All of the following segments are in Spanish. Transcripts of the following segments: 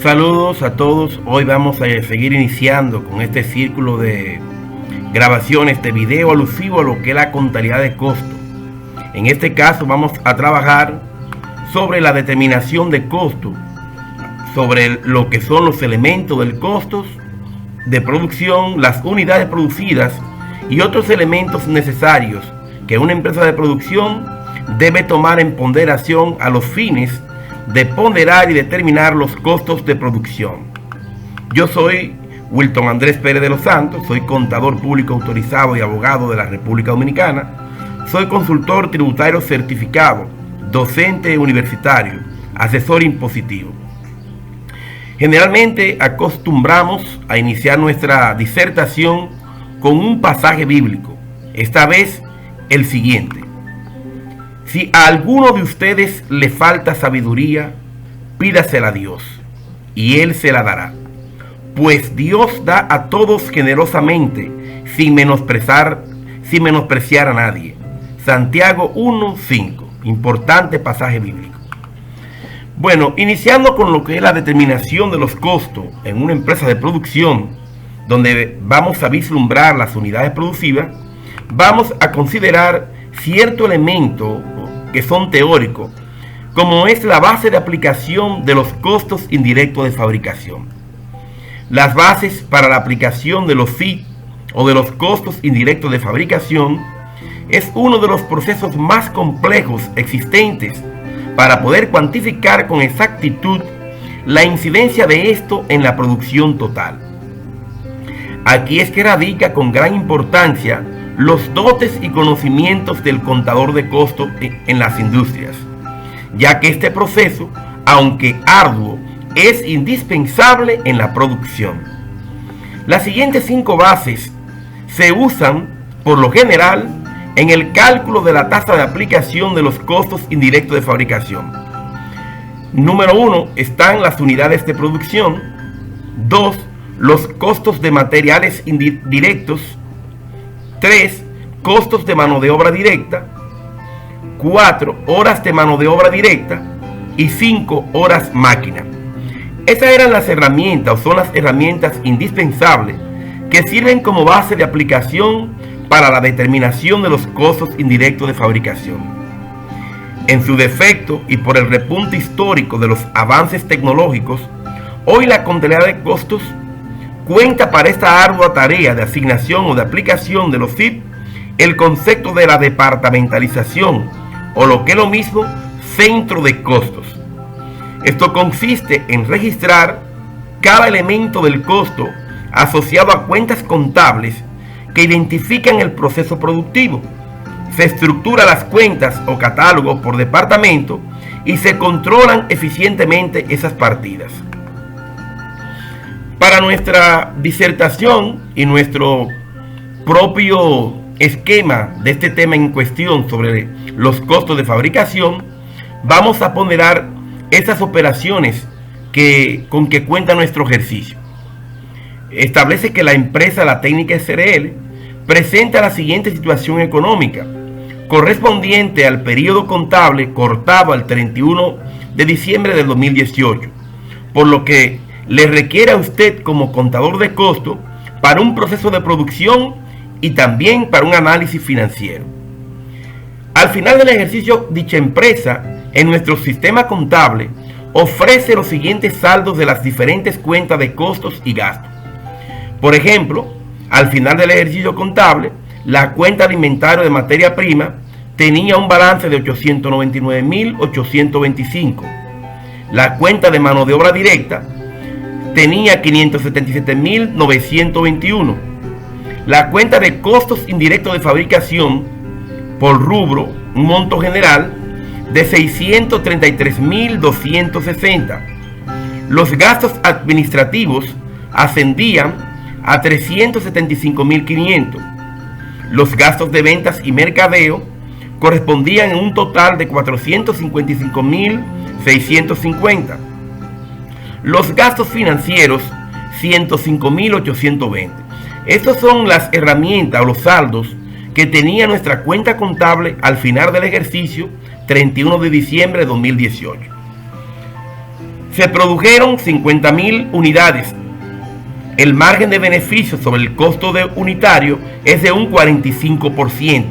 Saludos a todos. Hoy vamos a seguir iniciando con este círculo de grabaciones de video alusivo a lo que es la contabilidad de costo. En este caso vamos a trabajar sobre la determinación de costo, sobre lo que son los elementos del costo de producción, las unidades producidas y otros elementos necesarios que una empresa de producción debe tomar en ponderación a los fines de ponderar y determinar los costos de producción. Yo soy Wilton Andrés Pérez de los Santos, soy contador público autorizado y abogado de la República Dominicana, soy consultor tributario certificado, docente universitario, asesor impositivo. Generalmente acostumbramos a iniciar nuestra disertación con un pasaje bíblico, esta vez el siguiente: si a alguno de ustedes le falta sabiduría, pídasela a Dios, y Él se la dará. Pues Dios da a todos generosamente, sin menospreciar a nadie. Santiago 1:5, importante pasaje bíblico. Bueno, iniciando con lo que es la determinación de los costos en una empresa de producción, donde vamos a vislumbrar las unidades producidas, vamos a considerar cierto elemento que son teóricos, como es la base de aplicación de los costos indirectos de fabricación. Las bases para la aplicación de los FIT o de los costos indirectos de fabricación es uno de los procesos más complejos existentes para poder cuantificar con exactitud la incidencia de esto en la producción total. Aquí es que radica con gran importancia los dotes y conocimientos del contador de costos en las industrias, ya que este proceso, aunque arduo, es indispensable en la producción. Las siguientes 5 bases se usan, por lo general, en el cálculo de la tasa de aplicación de los costos indirectos de fabricación. Número 1 están las unidades de producción. 2, los costos de materiales indirectos. 3, costos de mano de obra directa. 4, horas de mano de obra directa. Y 5, horas máquina. Esas eran las herramientas, o son las herramientas indispensables que sirven como base de aplicación para la determinación de los costos indirectos de fabricación. En su defecto y por el repunte histórico de los avances tecnológicos, hoy la contabilidad de costos cuenta para esta ardua tarea de asignación o de aplicación de los FIT el concepto de la departamentalización, o lo que es lo mismo, centro de costos. Esto consiste en registrar cada elemento del costo asociado a cuentas contables que identifican el proceso productivo. Se estructura las cuentas o catálogos por departamento y se controlan eficientemente esas partidas. Para nuestra disertación y nuestro propio esquema de este tema en cuestión sobre los costos de fabricación, vamos a ponderar esas operaciones con que cuenta nuestro ejercicio. Establece que la empresa La Técnica SRL presenta la siguiente situación económica, correspondiente al periodo contable cortado al 31 de diciembre del 2018, por lo que le requiere a usted como contador de costo para un proceso de producción y también para un análisis financiero. Al final del ejercicio, dicha empresa, en nuestro sistema contable, ofrece los siguientes saldos de las diferentes cuentas de costos y gastos. Por ejemplo, al final del ejercicio contable, la cuenta de inventario de materia prima tenía un balance de 899.825. La cuenta de mano de obra directa tenía 577.921. La cuenta de costos indirectos de fabricación por rubro, un monto general de 633.260. Los gastos administrativos ascendían a 375.500. Los gastos de ventas y mercadeo correspondían a un total de 455.650. Los gastos financieros, 105.820. Estas son las herramientas o los saldos que tenía nuestra cuenta contable al final del ejercicio 31 de diciembre de 2018. Se produjeron 50.000 unidades. El margen de beneficio sobre el costo unitario es de un 45%.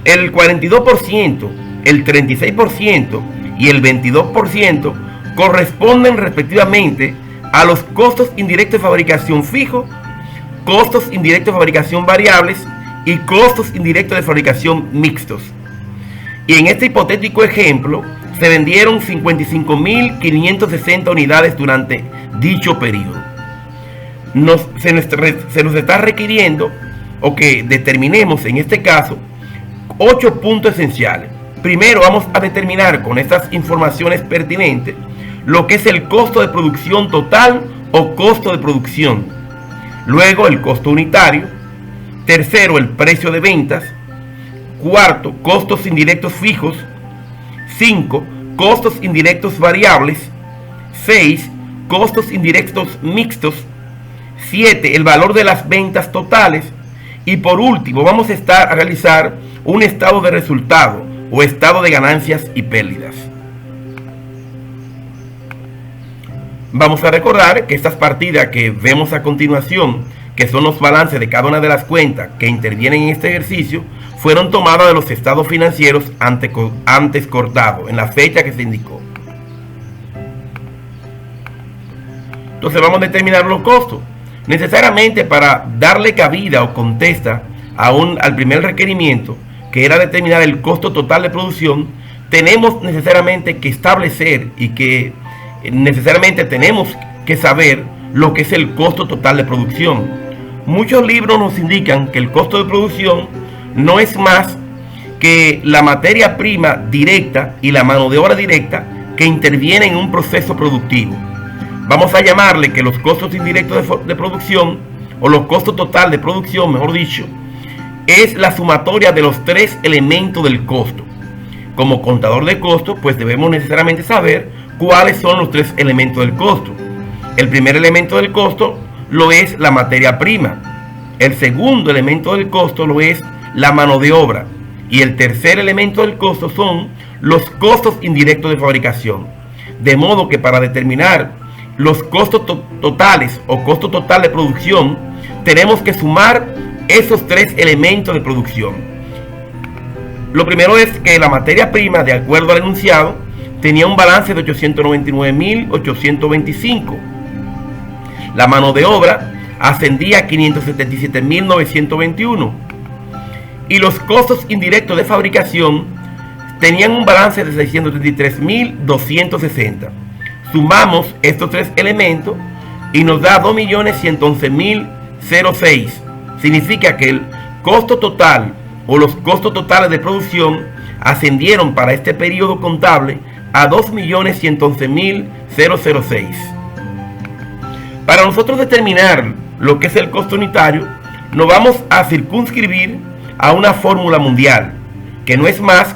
El 42%, el 36% y el 22% corresponden respectivamente a los costos indirectos de fabricación fijos, costos indirectos de fabricación variables y costos indirectos de fabricación mixtos. Y en este hipotético ejemplo, se vendieron 55.560 unidades durante dicho periodo. Se nos está requiriendo o que determinemos en este caso 8 puntos esenciales. Primero vamos a determinar con estas informaciones pertinentes lo que es el costo de producción total o costo de producción. Luego el costo unitario. Tercero, el precio de ventas. Cuarto, costos indirectos fijos. 5. Costos indirectos variables. 6. Costos indirectos mixtos. 7. El valor de las ventas totales. Y por último, vamos a realizar un estado de resultado o estado de ganancias y pérdidas. Vamos a recordar que estas partidas que vemos a continuación, que son los balances de cada una de las cuentas que intervienen en este ejercicio, fueron tomadas de los estados financieros antes cortados, en la fecha que se indicó. Entonces vamos a determinar los costos. Necesariamente para darle cabida o contesta al primer requerimiento, que era determinar el costo total de producción, tenemos necesariamente que establecer y que necesariamente tenemos que saber lo que es el costo total de producción. Muchos libros nos indican que el costo de producción no es más que la materia prima directa y la mano de obra directa que intervienen en un proceso productivo. Vamos a llamarle que los costos indirectos de producción, o los costos total de producción, mejor dicho, es la sumatoria de los 3 elementos del costo. Como contador de costos, pues debemos necesariamente saber cuáles son los 3 elementos del costo. El primer elemento del costo lo es la materia prima. El segundo elemento del costo lo es la mano de obra. Y el tercer elemento del costo son los costos indirectos de fabricación. De modo que para determinar los costos totales o costo total de producción, tenemos que sumar esos 3 elementos de producción. Lo primero es que la materia prima, de acuerdo al enunciado, tenía un balance de 899.825. La mano de obra ascendía a 577.921. Y los costos indirectos de fabricación tenían un balance de 633.260. Sumamos estos 3 elementos y nos da 2.111.006. Significa que el costo total o los costos totales de producción ascendieron para este periodo contable a 2.111.006. Para nosotros determinar lo que es el costo unitario, nos vamos a circunscribir a una fórmula mundial, que no es más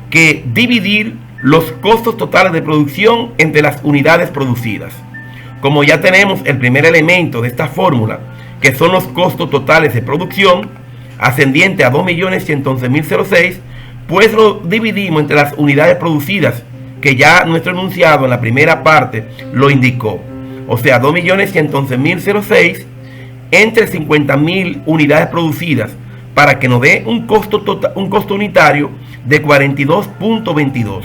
que dividir los costos totales de producción entre las unidades producidas. Como ya tenemos el primer elemento de esta fórmula, que son los costos totales de producción, ascendiente a 2.111.006, pues lo dividimos entre las unidades producidas, que ya nuestro enunciado en la primera parte lo indicó. O sea, 2.111.006 entre 50.000 unidades producidas, para que nos dé un costo unitario de 42.22.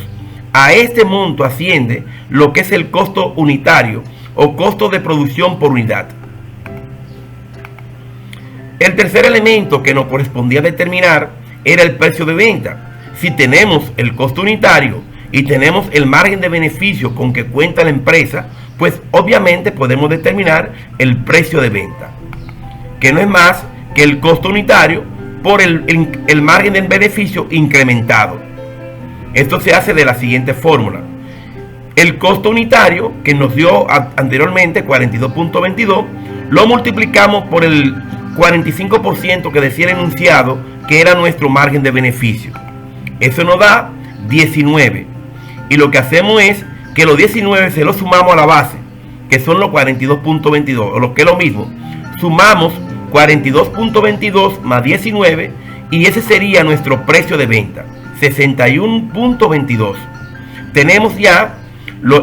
A este monto asciende lo que es el costo unitario o costo de producción por unidad. El tercer elemento que nos correspondía determinar era el precio de venta. Si tenemos el costo unitario y tenemos el margen de beneficio con que cuenta la empresa, pues obviamente podemos determinar el precio de venta, que no es más que el costo unitario por el margen de beneficio incrementado. Esto se hace de la siguiente fórmula. El costo unitario que nos dio anteriormente, 42.22, lo multiplicamos por el 45% que decía el enunciado, que era nuestro margen de beneficio. Eso nos da 19. Y lo que hacemos es que los 19 se los sumamos a la base, que son los 42.22, o lo que es lo mismo. Sumamos 42.22 más 19 y ese sería nuestro precio de venta, 61.22. tenemos ya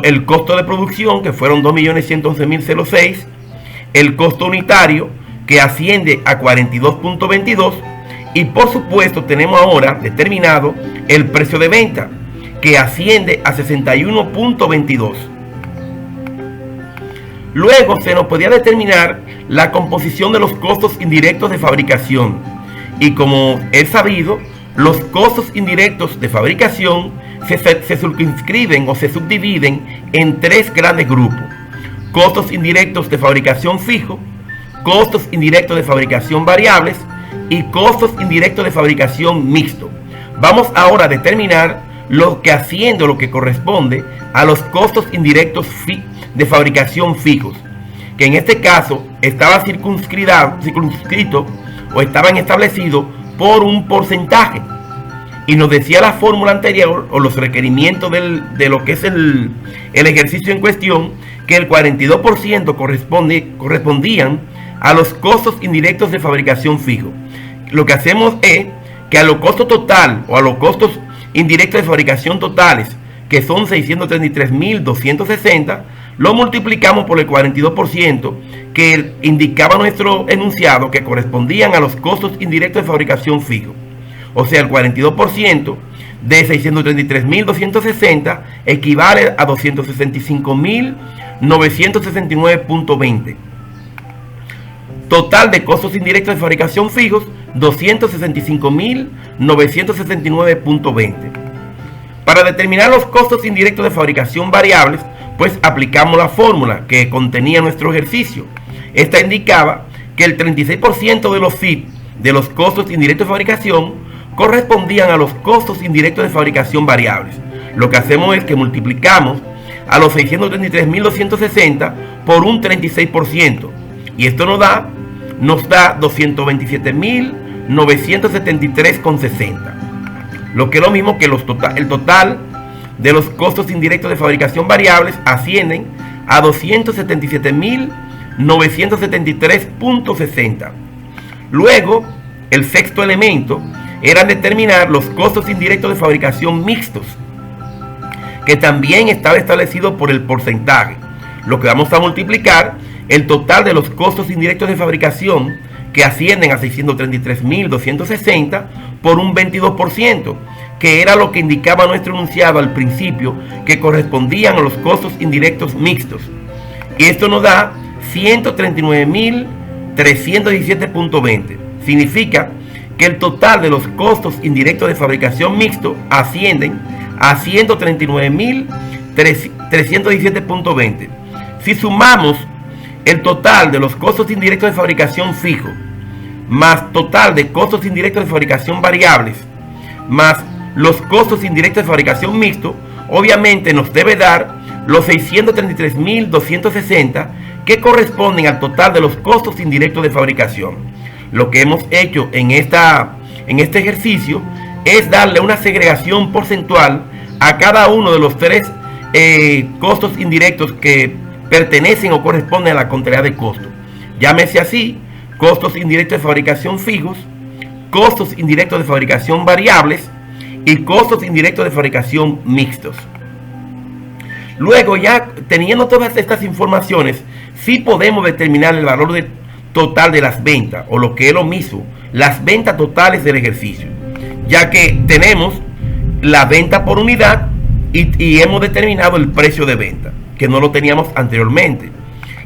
el costo de producción, que fueron 2.111.006, el costo unitario, que asciende a 42.22, y por supuesto tenemos ahora determinado el precio de venta, que asciende a 61.22. Luego se nos podía determinar la composición de los costos indirectos de fabricación, y como es sabido, los costos indirectos de fabricación se circunscriben o se subdividen en tres grandes grupos: costos indirectos de fabricación fijo, costos indirectos de fabricación variables y costos indirectos de fabricación mixto. Vamos ahora a determinar lo que asciende o lo que corresponde a los costos indirectos de fabricación fijos, que en este caso estaba circunscrito o estaban establecidos por un porcentaje, y nos decía la fórmula anterior o los requerimientos de lo que es el ejercicio en cuestión, que el 42% correspondían a los costos indirectos de fabricación fijo. Lo que hacemos es que a los costos total o a los costos indirectos de fabricación totales, que son 633.260, lo multiplicamos por el 42% que indicaba nuestro enunciado, que correspondían a los costos indirectos de fabricación fijo. O sea, el 42% de 633.260 equivale a 265.969.20. Total de costos indirectos de fabricación fijos, 265.969.20. Para determinar los costos indirectos de fabricación variables, pues aplicamos la fórmula que contenía nuestro ejercicio. Esta indicaba que el 36% de los FIP de los costos indirectos de fabricación correspondían a los costos indirectos de fabricación variables. Lo que hacemos es que multiplicamos a los 633.260 por un 36%, y esto nos da 227.973,60, lo que es lo mismo que el total de los costos indirectos de fabricación variables ascienden a 277.973.60. Luego, el sexto elemento era determinar los costos indirectos de fabricación mixtos, que también estaba establecido por el porcentaje. Lo que vamos a multiplicar el total de los costos indirectos de fabricación, que ascienden a 633.260, por un 22%, que era lo que indicaba nuestro enunciado al principio, que correspondían a los costos indirectos mixtos. Y esto nos da 139.317.20. Significa que el total de los costos indirectos de fabricación mixto ascienden a 139.317.20. Si sumamos el total de los costos indirectos de fabricación fijo, más total de costos indirectos de fabricación variables, más los costos indirectos de fabricación mixto, obviamente nos debe dar los 633.260, que corresponden al total de los costos indirectos de fabricación. Lo que hemos hecho en este ejercicio es darle una segregación porcentual a cada uno de los tres costos indirectos que pertenecen o corresponden a la contrariedad de costo. Llámese así: costos indirectos de fabricación fijos, costos indirectos de fabricación variables y costos indirectos de fabricación mixtos. Luego, ya teniendo todas estas informaciones, sí podemos determinar el valor total de las ventas, o lo que es lo mismo, las ventas totales del ejercicio, ya que tenemos la venta por unidad y hemos determinado el precio de venta, que no lo teníamos anteriormente.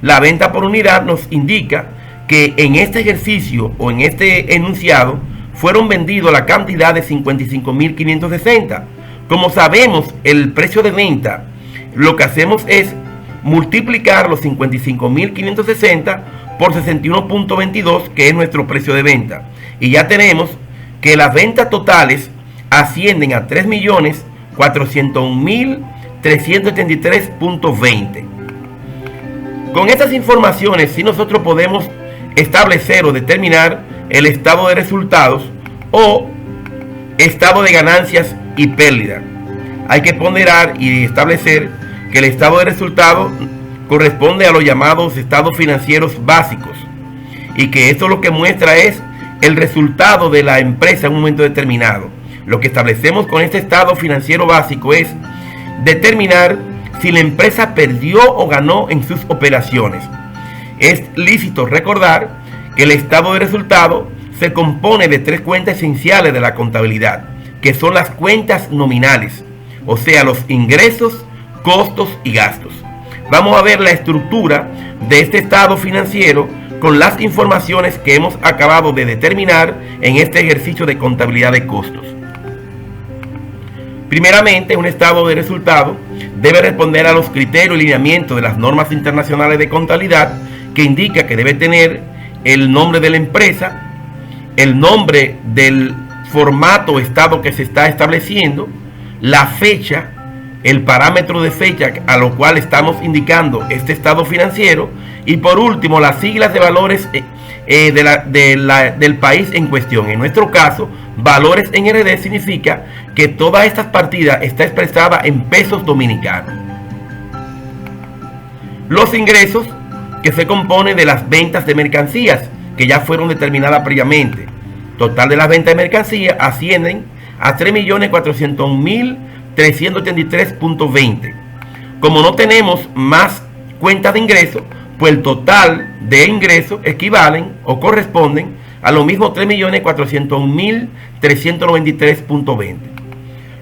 La venta por unidad nos indica que en este ejercicio o en este enunciado fueron vendidos la cantidad de 55.560. Como sabemos el precio de venta, lo que hacemos es multiplicar los 55.560 por 61.22, que es nuestro precio de venta, y ya tenemos que las ventas totales ascienden a 3.401.373.20. Con estas informaciones, si nosotros podemos establecer o determinar el estado de resultados o estado de ganancias y pérdida. Hay que ponderar y establecer que el estado de resultados corresponde a los llamados estados financieros básicos, y que esto lo que muestra es el resultado de la empresa en un momento determinado. Lo que establecemos con este estado financiero básico es determinar si la empresa perdió o ganó en sus operaciones. Es lícito recordar que el estado de resultado se compone de tres cuentas esenciales de la contabilidad, que son las cuentas nominales, o sea, los ingresos, costos y gastos. Vamos a ver la estructura de este estado financiero con las informaciones que hemos acabado de determinar en este ejercicio de contabilidad de costos. Primeramente, un estado de resultado debe responder a los criterios y lineamientos de las normas internacionales de contabilidad, que indica que debe tener el nombre de la empresa, el nombre del formato o estado que se está estableciendo, la fecha, el parámetro de fecha a lo cual estamos indicando este estado financiero, y por último las siglas de valores del país en cuestión. En nuestro caso, valores en RD significa que todas estas partidas está expresada en pesos dominicanos. Los ingresos, que se compone de las ventas de mercancías que ya fueron determinadas previamente. Total de las ventas de mercancías ascienden a 3.400.383.20. Como no tenemos más cuentas de ingresos, pues el total de ingresos equivalen o corresponden a lo mismo 3.400.393.20.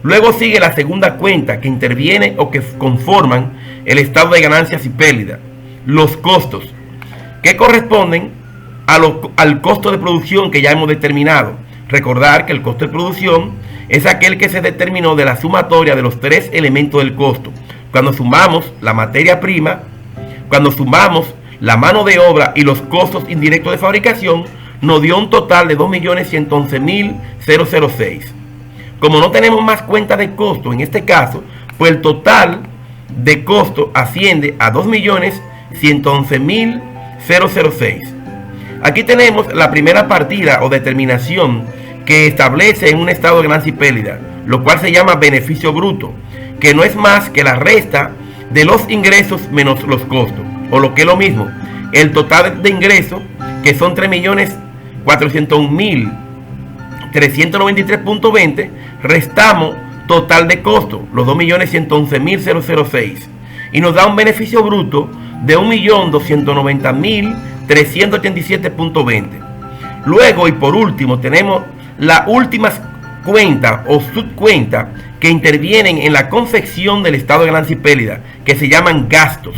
Luego sigue la segunda cuenta que interviene o que conforman el estado de ganancias y pérdidas. Los costos, que corresponden al costo de producción que ya hemos determinado. Recordar que el costo de producción es aquel que se determinó de la sumatoria de los tres elementos del costo. Cuando sumamos la materia prima, cuando sumamos la mano de obra y los costos indirectos de fabricación, nos dio un total de 2.111.006. Como no tenemos más cuenta de costo en este caso, pues el total de costo asciende a 2.111.006. Aquí tenemos la primera partida o determinación que establece en un estado de ganancia y pérdida, lo cual se llama beneficio bruto, que no es más que la resta de los ingresos menos los costos, o lo que es lo mismo, el total de ingresos, que son 3.400.393.20, restamos total de costo, los 2.111.006, y nos da un beneficio bruto de 1.290.387.20. Luego y por último tenemos las últimas cuentas o subcuentas que intervienen en la confección del estado de ganancia y pérdida, que se llaman gastos.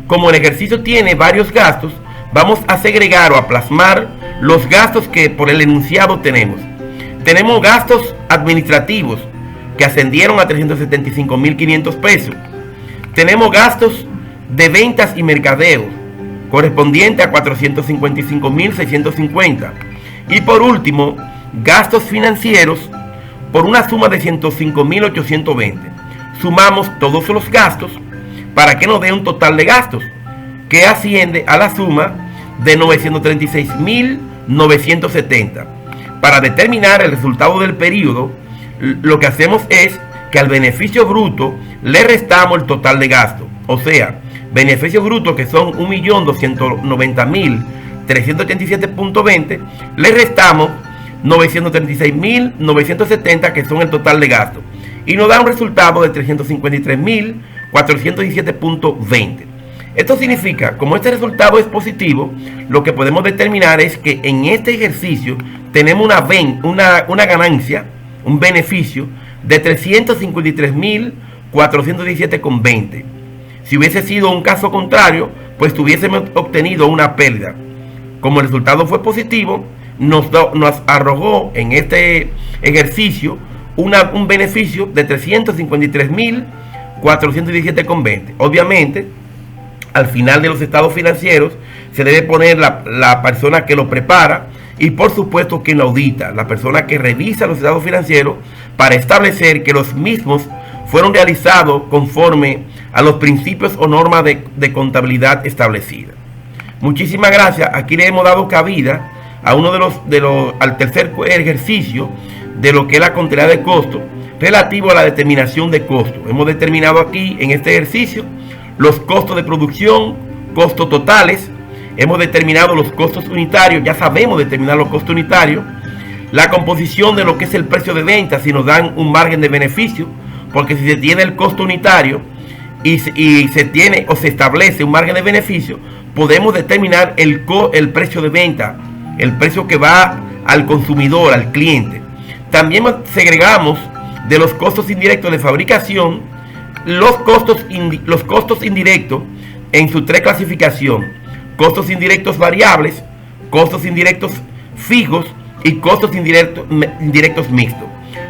Como el ejercicio tiene varios gastos, vamos a segregar o a plasmar los gastos que por el enunciado tenemos. Tenemos gastos administrativos que ascendieron a 375.500 pesos. Tenemos gastos de ventas y mercadeos correspondiente a 455.650. Y por último, gastos financieros por una suma de 105.820. Sumamos todos los gastos para que nos dé un total de gastos que asciende a la suma de 936.970. Para determinar el resultado del periodo, lo que hacemos es que al beneficio bruto le restamos el total de gasto. O sea, beneficio bruto, que son 1.290.387.20, le restamos 936.970, que son el total de gasto, y nos da un resultado de 353.417.20. Esto significa, como este resultado es positivo, lo que podemos determinar es que en este ejercicio tenemos una ganancia, un beneficio de 353.417.20. Si hubiese sido un caso contrario, pues tuviésemos obtenido una pérdida. Como el resultado fue positivo, nos arrojó en este ejercicio un beneficio de 353.417.20. Obviamente, al final de los estados financieros se debe poner la persona que lo prepara y por supuesto quien lo audita, la persona que revisa los estados financieros para establecer que los mismos fueron realizados conforme a los principios o normas de contabilidad establecidas. Muchísimas gracias. Aquí le hemos dado cabida a al tercer ejercicio de lo que es la contabilidad de costos relativo a la determinación de costos. Hemos determinado aquí en este ejercicio los costos de producción, costos totales. Hemos determinado los costos unitarios, ya sabemos determinar los costos unitarios. La composición de lo que es el precio de venta, si nos dan un margen de beneficio, porque si se tiene el costo unitario y se tiene o se establece un margen de beneficio, podemos determinar el precio de venta, el precio que va al consumidor, al cliente. También segregamos de los costos indirectos de fabricación los costos indirectos en su 3 clasificación: costos indirectos variables, costos indirectos fijos y costos indirectos mixtos.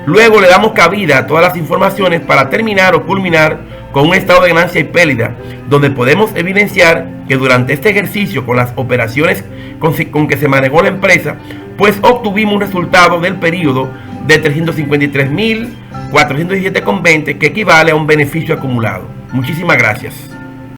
Luego le damos cabida a todas las informaciones para terminar o culminar con un estado de ganancia y pérdida, donde podemos evidenciar que durante este ejercicio, con las operaciones con que se manejó la empresa, pues obtuvimos un resultado del periodo de 353.417,20, que equivale a un beneficio acumulado. Muchísimas gracias.